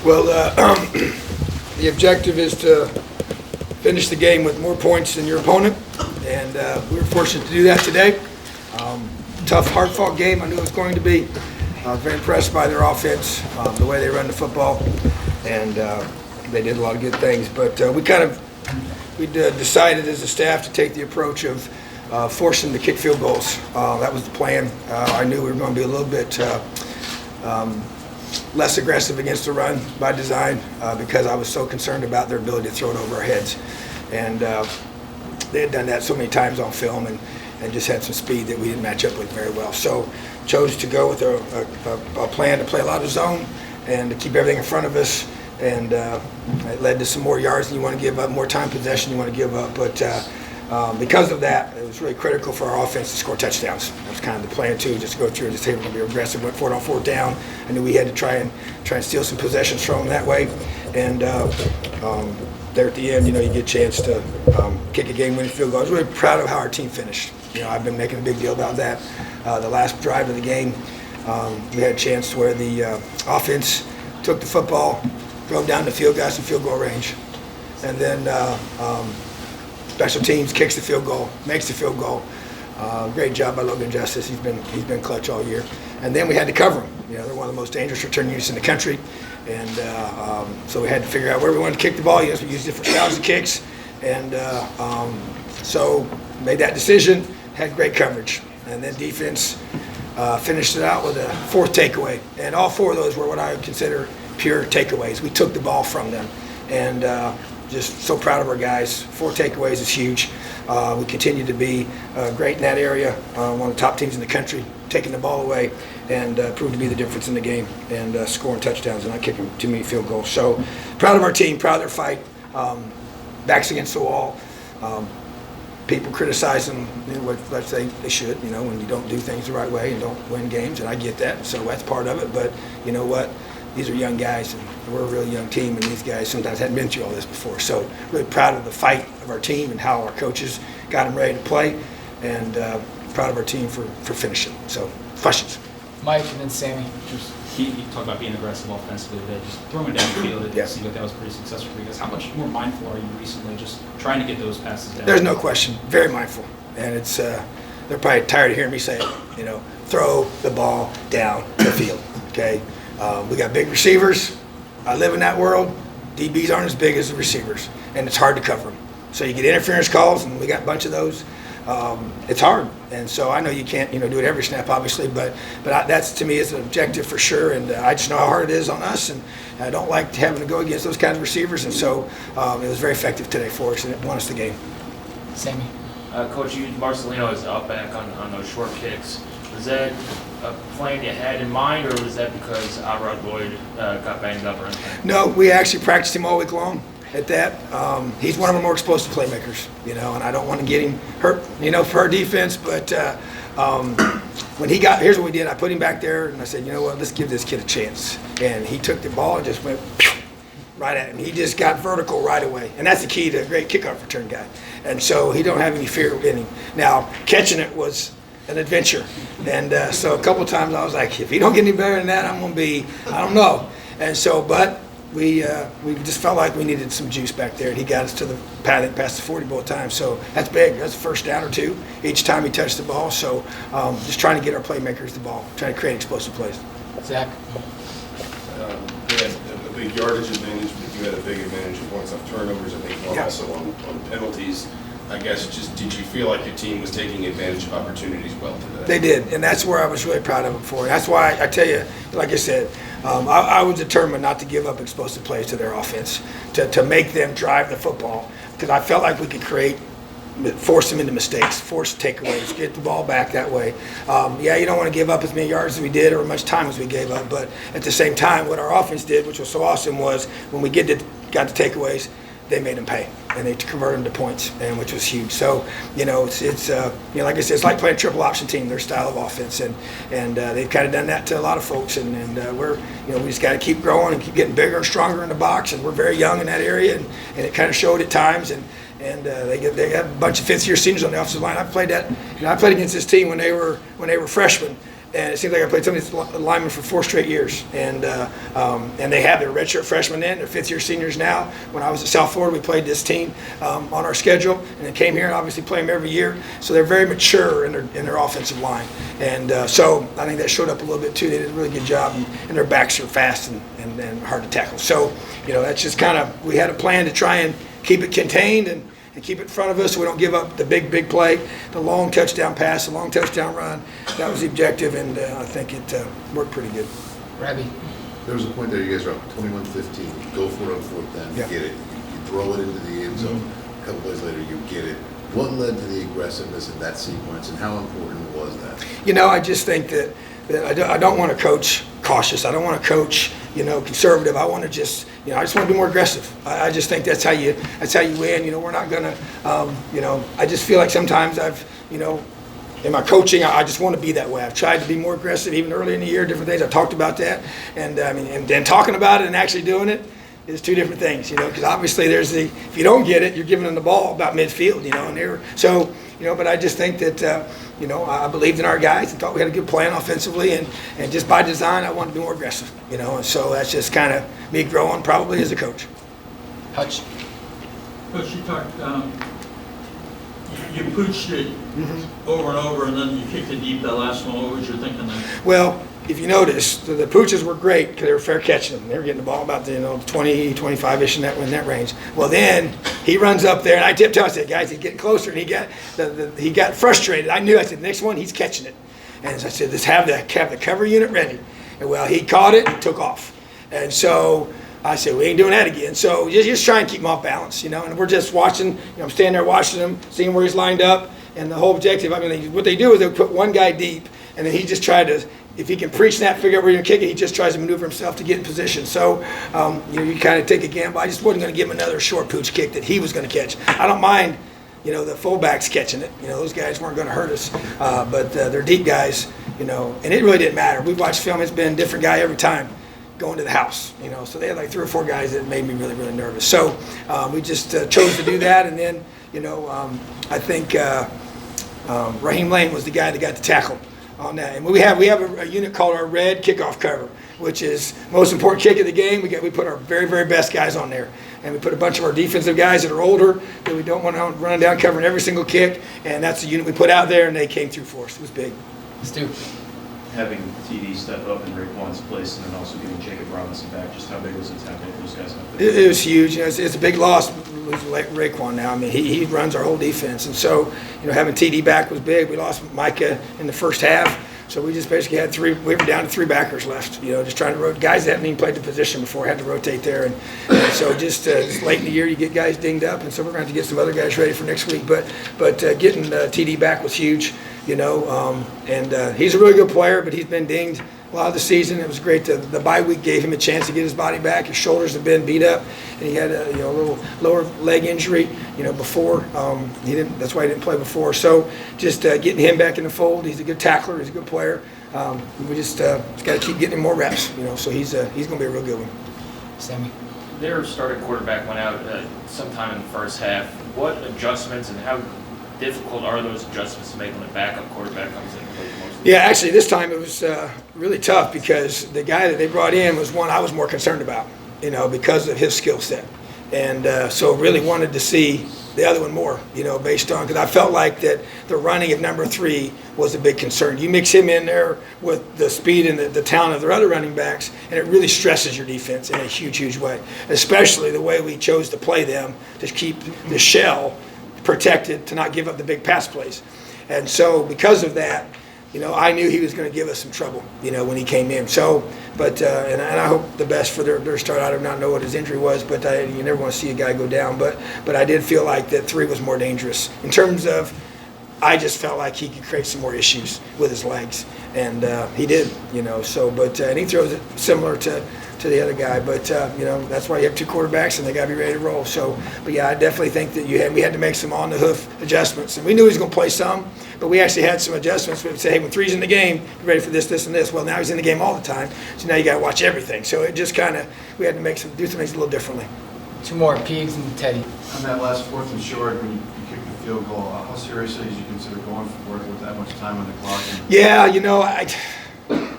Well, the objective is to finish the game with more points than your opponent, and we were fortunate to do that today. Tough, hard-fought game. I knew it was going to be. I was very impressed by their offense, the way they run the football, and they did a lot of good things. But we decided as a staff to take the approach of forcing the kick field goals. That was the plan. I knew we were going to be a little bit less aggressive against the run by design because I was so concerned about their ability to throw it over our heads. And they had done that so many times on film and just had some speed that we didn't match up with very well. So chose to go with a plan to play a lot of zone and to keep everything in front of us. And it led to some more yards than you want to give up, more time possession you want to give up. But because of that, it was really critical for our offense to score touchdowns. That was kind of the plan too, just go through and just say we're going to be aggressive. Went for it on fourth down. I knew we had to try and steal some possessions from them that way. And there at the end, you get a chance to kick a game-winning field goal. I was really proud of how our team finished. I've been making a big deal about that. The last drive of the game, we had a chance where the offense took the football, drove down the field, got some field goal range, and then special teams kicks the field goal, makes the field goal. Great job by Logan Justice. He's been clutch all year. And then we had to cover them. They're one of the most dangerous return units in the country, and so we had to figure out where we wanted to kick the ball. We used different styles of kicks, and so made that decision. Had great coverage, and then defense finished it out with a fourth takeaway, and all four of those were what I would consider pure takeaways. We took the ball from them, and just so proud of our guys. 4 takeaways is huge. We continue to be great in that area, one of the top teams in the country, taking the ball away, and proved to be the difference in the game, and scoring touchdowns and not kicking too many field goals. So proud of our team, proud of their fight, backs against the wall. People criticize them, let's say they should, when you don't do things the right way and don't win games, and I get that, so that's part of it. But you know what? These are young guys, and we're a really young team, and these guys sometimes hadn't been through all this before. So really proud of the fight of our team and how our coaches got them ready to play, and proud of our team for finishing. So questions? Mike and then Sammy. You talked about being aggressive offensively today, just throwing down the field. It seemed like that was pretty successful for you guys. How much more mindful are you recently just trying to get those passes down? There's no question. Very mindful. And it's they're probably tired of hearing me say it. Throw the ball down the field. Okay? We got big receivers. I live in that world. DBs aren't as big as the receivers, and it's hard to cover them. So you get interference calls, and we got a bunch of those. It's hard, and so I know you can't, do it every snap, obviously, but that's to me is an objective for sure, and I just know how hard it is on us, and I don't like having to go against those kinds of receivers, and so it was very effective today for us, and it won us the game. Sammy. Coach, you used Marcelino as up back on those short kicks. Was that a plan you had in mind, or was that because Alrod Lloyd got banged up or anything? No, we actually practiced him all week long at that. He's one of our more explosive playmakers, and I don't want to get him hurt, for our defense, but when here's what we did. I put him back there, and I said, you know what, let's give this kid a chance. And he took the ball and just went right at him. He just got vertical right away, and that's the key to a great kickoff return guy. And so he don't have any fear in him. Now, catching it was an adventure, and so a couple times I was like, if he don't get any better than that, I'm going to be, I don't know. And so, but we just felt like we needed some juice back there, and he got us to the past the 40 both times. So that's big. That's a first down or two each time he touched the ball. So just trying to get our playmakers the ball, trying to create explosive plays. Zach. You had a big yardage advantage, but you had a big advantage of points off turnovers. I think also on penalties. I guess did you feel like your team was taking advantage of opportunities well today? They did, and that's where I was really proud of them for. That's why I tell you, like I said, I was determined not to give up explosive plays to their offense, to make them drive the football, because I felt like we could force them into mistakes, force takeaways, get the ball back that way. You don't want to give up as many yards as we did or as much time as we gave up, but at the same time, what our offense did, which was so awesome, was when we got the takeaways, they made them pay, and they converted them to points, and which was huge. So, it's like I said, it's like playing a triple option team, their style of offense, and they've kind of done that to a lot of folks, and we're, we just got to keep growing and keep getting bigger and stronger in the box, and we're very young in that area, and it kind of showed at times, and they have a bunch of fifth-year seniors on the offensive line. I played against this team when they were freshmen. And it seems like I played some of these linemen for 4 straight years. And they have their redshirt freshmen in, they're 5th-year seniors now. When I was at South Florida, we played this team on our schedule, and then came here and obviously play them every year. So they're very mature in their offensive line. And so I think that showed up a little bit too. They did a really good job, and their backs are fast and hard to tackle. So, that's just kind of, we had a plan to try and keep it contained and keep it in front of us so we don't give up the big play, the long touchdown pass, the long touchdown run. That was the objective, and I think it worked pretty good. Robbie. There was a point there you guys were up 21-15. You go for it on 4th down, you get it. You throw it into the end zone. A couple plays later, you get it. What led to the aggressiveness in that sequence, and how important was that? I just think that I don't want to coach cautious. I don't want to coach, conservative. I want to just, I just want to be more aggressive. I just think that's how you win. We're not going to, I just feel like sometimes in my coaching, I just want to be that way. I've tried to be more aggressive even early in the year, different things. I've talked about that. And and then talking about it and actually doing it is 2 different things, because obviously if you don't get it, you're giving them the ball about midfield, but I just think that, I believed in our guys and thought we had a good plan offensively, and just by design, I wanted to be more aggressive, and so that's just kind of me growing probably as a coach. Hutch. Coach, you talked, you pooched it over and over, and then you kicked it deep that last one. What was your thinking there? Well, if you notice, the pooches were great because they were fair catching them. They were getting the ball about 20, 25-ish in that range. Well, then he runs up there, and I tipped him. I said, guys, he's getting closer, and he got frustrated. I knew. I said, next one, he's catching it. And as I said, let's have the cover unit ready. And well, he caught it and took off. And so I said, we ain't doing that again. So just try and keep him off balance, and we're just watching. I'm standing there watching him, seeing where he's lined up, and the whole objective. What they do is they put one guy deep, and then he just tried to. If he can pre-snap, figure out where you're going to kick it, he just tries to maneuver himself to get in position. So, you kind of take a gamble. I just wasn't going to give him another short pooch kick that he was going to catch. I don't mind, the fullbacks catching it. Those guys weren't going to hurt us. But they're deep guys, and it really didn't matter. We watched film. It's been a different guy every time going to the house, So they had like 3 or 4 guys that made me really, really nervous. So we just chose to do that. And then, I think Raheem Lane was the guy that got the tackle on that. And we have a unit called our red kickoff cover, which is most important kick of the game. We put our very, very best guys on there, and we put a bunch of our defensive guys that are older that we don't want to run down covering every single kick, and that's the unit we put out there, and they came through for us. It was big. Stu. Having TD step up in Raekwon's place and then also getting Jacob Robinson back, just how big was the tackle of those guys up there? It was huge. It's a big loss losing Raekwon now. He runs our whole defense, and so having TD back was big. We lost Micah in the first half, so we just basically had 3. We were down to 3 backers left. Just trying to rotate guys that hadn't even played the position before, had to rotate there, and so just late in the year you get guys dinged up, and so we're going to have to get some other guys ready for next week. But getting TD back was huge. And he's a really good player, but he's been dinged a lot of the season. It was great. The bye week gave him a chance to get his body back. His shoulders have been beat up, and he had a little lower leg injury. Before he didn't. That's why he didn't play before. So just getting him back in the fold. He's a good tackler. He's a good player. We just got to keep getting him more reps. So he's going to be a real good one. Sammy. Their starting quarterback went out sometime in the first half. What adjustments and how difficult are those adjustments to make when the backup quarterback comes in and plays most of the Yeah, actually this time it was really tough because the guy that they brought in was one I was more concerned about, because of his skill set. And so really wanted to see the other one more, based on, because I felt like that the running of number 3 was a big concern. You mix him in there with the speed and the talent of their other running backs, and it really stresses your defense in a huge, huge way, especially the way we chose to play them to keep the shell protected to not give up the big pass plays. And so because of that, I knew he was going to give us some trouble, when he came in. So, but and I hope the best for their start. I do not know what his injury was, but you never want to see a guy go down. But I did feel like that 3 was more dangerous in terms of. I just felt like he could create some more issues with his legs, and he did, So, but and he throws it similar to the other guy, but that's why you have 2 quarterbacks, and they got to be ready to roll. So, but yeah, I definitely think that we had to make some on the hoof adjustments, and we knew he was going to play some, but we actually had some adjustments. We would say, hey, when 3's in the game, be ready for this, this, and this. Well, now he's in the game all the time, so now you got to watch everything. So it just kind of we had to do some things a little differently. 2 more, Peegs and Teddy. On that last 4th and short, when you kicked the field goal, how seriously did you consider going for it with that much time on the clock? Yeah,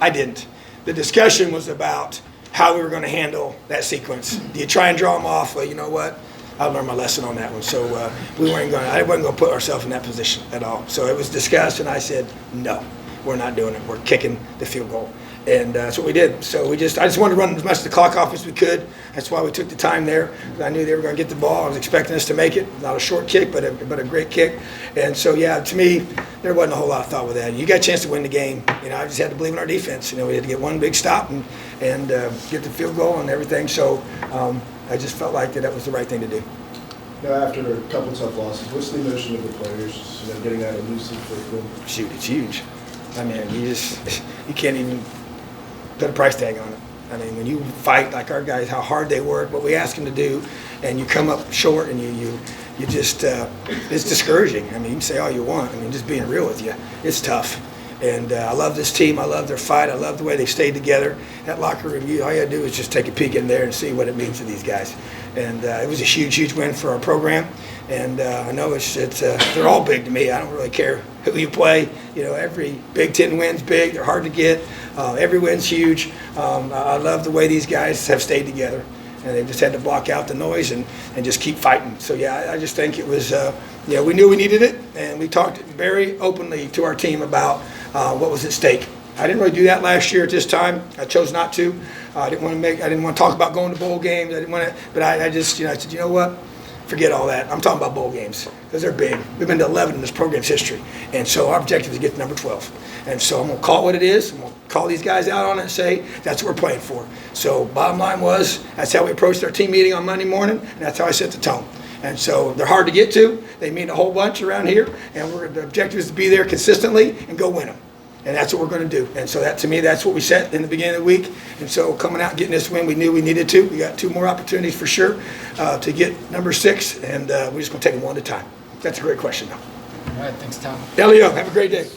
I didn't. The discussion was about how we were going to handle that sequence. Do you try and draw them off? Well, you know what? I learned my lesson on that one. So I wasn't going to put ourselves in that position at all. So it was discussed, and I said, no, we're not doing it. We're kicking the field goal. And that's what we did. So I just wanted to run as much of the clock off as we could. That's why we took the time there. I knew they were going to get the ball. I was expecting us to make it. Not a short kick, but a great kick. And so, yeah, to me, there wasn't a whole lot of thought with that. You got a chance to win the game. I just had to believe in our defense. We had to get one big stop and get the field goal and everything. So I just felt like that was the right thing to do. Now, after a couple tough losses, what's the emotion of the players? Getting that elusive for the win? Shoot, it's huge. I mean, you can't even put a price tag on it. I mean, when you fight like our guys, how hard they work, what we ask them to do, and you come up short, and you just it's discouraging. I mean, you can say all you want. I mean, just being real with you, it's tough. And I love this team. I love their fight. I love the way they stayed together. That locker room, all you got to do is just take a peek in there and see what it means to these guys. And it was a huge, huge win for our program. And I know they're all big to me. I don't really care who you play. Every Big Ten win's big. They're hard to get. Every win's huge. I love the way these guys have stayed together. And they just had to block out the noise and just keep fighting. So, yeah, I just think it was, we knew we needed it. And we talked very openly to our team about what was at stake. I didn't really do that last year at this time. I chose not to. I didn't want to talk about going to bowl games. I didn't want to, but I just, I said, you know what? Forget all that. I'm talking about bowl games because they're big. We've been to 11 in this program's history. And so our objective is to get to number 12. And so I'm going to call it what it is. I'm going to call these guys out on it and say that's what we're playing for. So bottom line was that's how we approached our team meeting on Monday morning, and that's how I set the tone. And so they're hard to get to. They mean a whole bunch around here. And the objective is to be there consistently and go win them. And that's what we're going to do. And so that, to me, that's what we set in the beginning of the week. And so coming out and getting this win, we knew we needed to. We got 2 more opportunities for sure to get number 6, and we're just going to take them one at a time. That's a great question, though. All right, thanks, Tom. Elio, have a great day.